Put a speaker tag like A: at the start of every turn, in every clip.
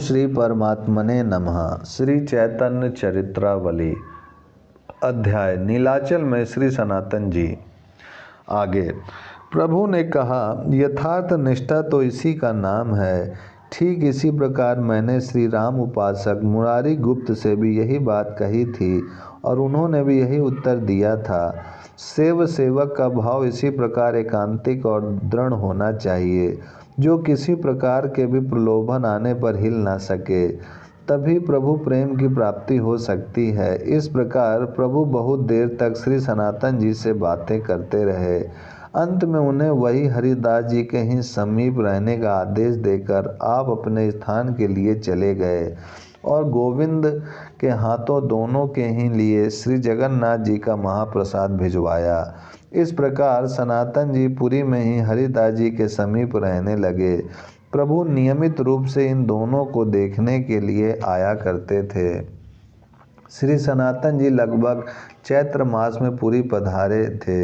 A: श्री परमात्मने नमः। श्री चैतन्य चरित्रावली अध्याय नीलाचल में श्री सनातन जी। आगे प्रभु ने कहा, यथार्थ निष्ठा तो इसी का नाम है। ठीक इसी प्रकार मैंने श्री राम उपासक मुरारी गुप्त से भी यही बात कही थी और उन्होंने भी यही उत्तर दिया था। सेवक का भाव इसी प्रकार एकांतिक और दृढ़ होना चाहिए, जो किसी प्रकार के भी प्रलोभन आने पर हिल ना सके, तभी प्रभु प्रेम की प्राप्ति हो सकती है। इस प्रकार प्रभु बहुत देर तक श्री सनातन जी से बातें करते रहे। अंत में उन्हें वही हरिदास जी के ही समीप रहने का आदेश देकर आप अपने स्थान के लिए चले गए और गोविंद के हाथों दोनों के ही लिए श्री जगन्नाथ जी का महाप्रसाद भिजवाया। इस प्रकार सनातन जी पुरी में ही हरिदास जी के समीप रहने लगे। प्रभु नियमित रूप से इन दोनों को देखने के लिए आया करते थे। श्री सनातन जी लगभग चैत्र मास में पुरी पधारे थे।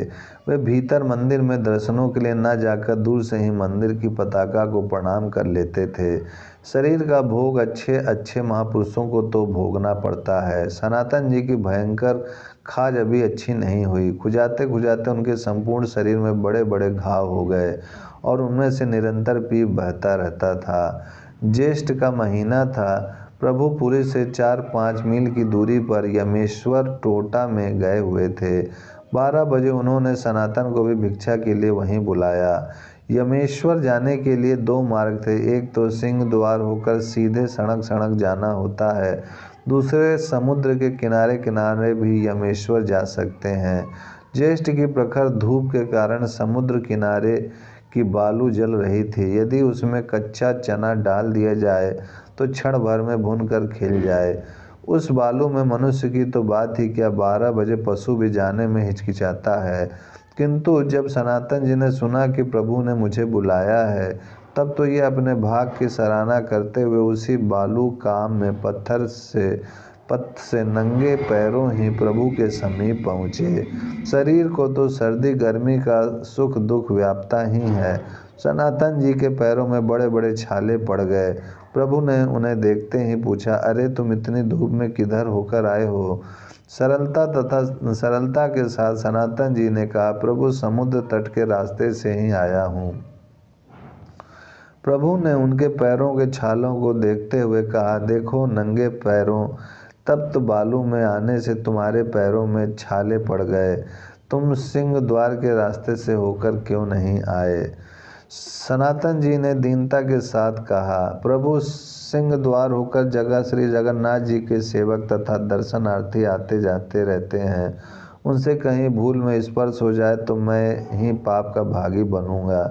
A: वे भीतर मंदिर में दर्शनों के लिए न जाकर दूर से ही मंदिर की पताका को प्रणाम कर लेते थे। शरीर का भोग अच्छे अच्छे महापुरुषों को तो भोगना पड़ता है। सनातन जी की भयंकर खाज अभी अच्छी नहीं हुई। खुजाते खुजाते उनके संपूर्ण शरीर में बड़े बड़े घाव हो गए और उनमें से निरंतर पीप बहता रहता था। ज्येष्ठ का महीना था। प्रभु पुरी से 4-5 मील की दूरी पर यमेश्वर टोटा में गए हुए थे। 12 बजे उन्होंने सनातन को भी भिक्षा के लिए वहीं बुलाया। यमेश्वर जाने के लिए 2 मार्ग थे। एक तो सिंह द्वार होकर सीधे सड़क जाना होता है, दूसरे समुद्र के किनारे किनारे भी यमेश्वर जा सकते हैं। ज्येष्ठ की प्रखर धूप के कारण समुद्र किनारे की बालू जल रही थी। यदि उसमें कच्चा चना डाल दिया जाए तो क्षण भर में भूनकर खिल जाए। उस बालू में मनुष्य की तो बात ही क्या, 12 बजे पशु भी जाने में हिचकिचाता है। किंतु जब सनातन जी ने सुना कि प्रभु ने मुझे बुलाया है, तब तो ये अपने भाग की सराहना करते हुए उसी बालू काम में पथ से नंगे पैरों ही प्रभु के समीप पहुँचे। शरीर को तो सर्दी गर्मी का सुख दुख व्यापता ही है। सनातन जी के पैरों में बड़े बड़े छाले पड़ गए। प्रभु ने उन्हें देखते ही पूछा, अरे तुम इतनी धूप में किधर होकर आए हो? सरलता के साथ सनातन जी ने कहा, प्रभु समुद्र तट के रास्ते से ही आया हूँ। प्रभु ने उनके पैरों के छालों को देखते हुए कहा, देखो नंगे पैरों, तप्त बालू में आने से तुम्हारे पैरों में छाले पड़ गए। तुम सिंह द्वार के रास्ते से होकर क्यों नहीं आए? सनातन जी ने दीनता के साथ कहा, प्रभु सिंह द्वार होकर जगह श्री जगन्नाथ जी के सेवक तथा दर्शनार्थी आते जाते रहते हैं। उनसे कहीं भूल में स्पर्श हो जाए तो मैं ही पाप का भागी बनूंगा।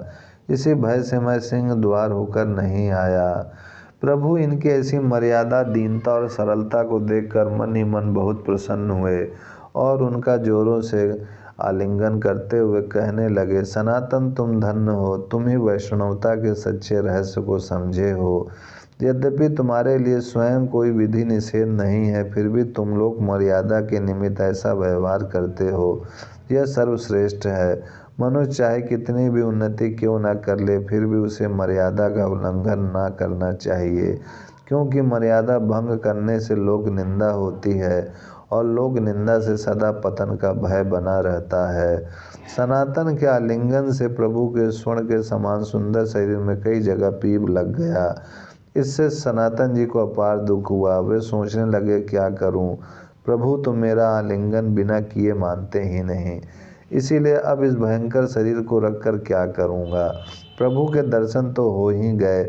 A: इसी भय से मैं सिंह द्वार होकर नहीं आया। प्रभु इनकी ऐसी मर्यादा, दीनता और सरलता को देखकर मन ही मन बहुत प्रसन्न हुए और उनका जोरों से आलिंगन करते हुए कहने लगे, सनातन तुम धन्य हो, तुम ही वैष्णवता के सच्चे रहस्य को समझे हो। यद्यपि तुम्हारे लिए स्वयं कोई विधि निषेध नहीं है, फिर भी तुम लोग मर्यादा के निमित्त ऐसा व्यवहार करते हो। यह सर्वश्रेष्ठ है। मनुष्य चाहे कितनी भी उन्नति क्यों न कर ले, फिर भी उसे मर्यादा का उल्लंघन ना करना चाहिए, क्योंकि मर्यादा भंग करने से लोक निंदा होती है और लोक निंदा से सदा पतन का भय बना रहता है। सनातन के आलिंगन से प्रभु के स्वर्ण के समान सुंदर शरीर में कई जगह पीप लग गया। इससे सनातन जी को अपार दुख हुआ। वे सोचने लगे, क्या करूं? प्रभु तो मेरा आलिंगन बिना किए मानते ही नहीं, इसीलिए अब इस भयंकर शरीर को रखकर क्या करूंगा? प्रभु के दर्शन तो हो ही गए।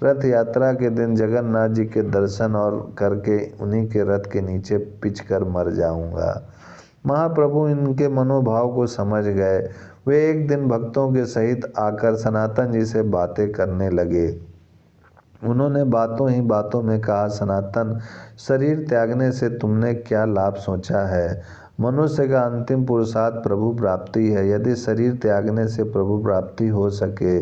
A: रथ यात्रा के दिन जगन्नाथ जी के दर्शन और करके उन्हीं के रथ के नीचे पिचकर मर जाऊंगा। महाप्रभु इनके मनोभाव को समझ गए। वे एक दिन भक्तों के सहित आकर सनातन जी से बातें करने लगे। उन्होंने बातों ही बातों में कहा, सनातन, शरीर त्यागने से तुमने क्या लाभ सोचा है? मनुष्य का अंतिम पुरुषार्थ प्रभु प्राप्ति है। यदि शरीर त्यागने से प्रभु प्राप्ति हो सके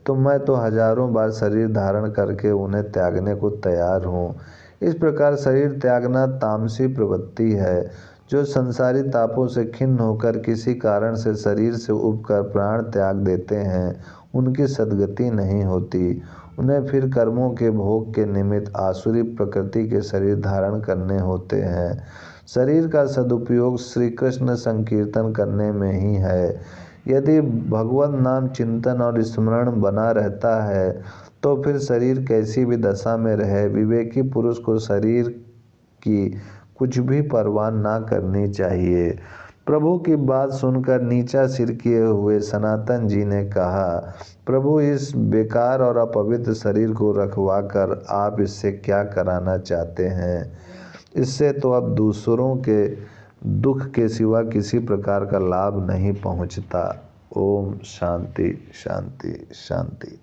A: तो मैं तो हजारों बार शरीर धारण करके उन्हें त्यागने को तैयार हूँ। इस प्रकार शरीर त्यागना तामसी प्रवृत्ति है। जो संसारी तापों से खिन्न होकर किसी कारण से शरीर से उबकर प्राण त्याग देते हैं, उनकी सद्गति नहीं होती। उन्हें फिर कर्मों के भोग के निमित्त आसुरी प्रकृति के शरीर धारण करने होते हैं। शरीर का सदुपयोग श्री कृष्ण संकीर्तन करने में ही है। यदि भगवत नाम चिंतन और स्मरण बना रहता है तो फिर शरीर कैसी भी दशा में रहे, विवेकी पुरुष को शरीर की कुछ भी परवाह ना करनी चाहिए। प्रभु की बात सुनकर नीचा सिर किए हुए सनातन जी ने कहा, प्रभु इस बेकार और अपवित्र शरीर को रखवाकर आप इससे क्या कराना चाहते हैं? इससे तो अब दूसरों के दुख के सिवा किसी प्रकार का लाभ नहीं पहुंचता। ओम शांति शांति शांति।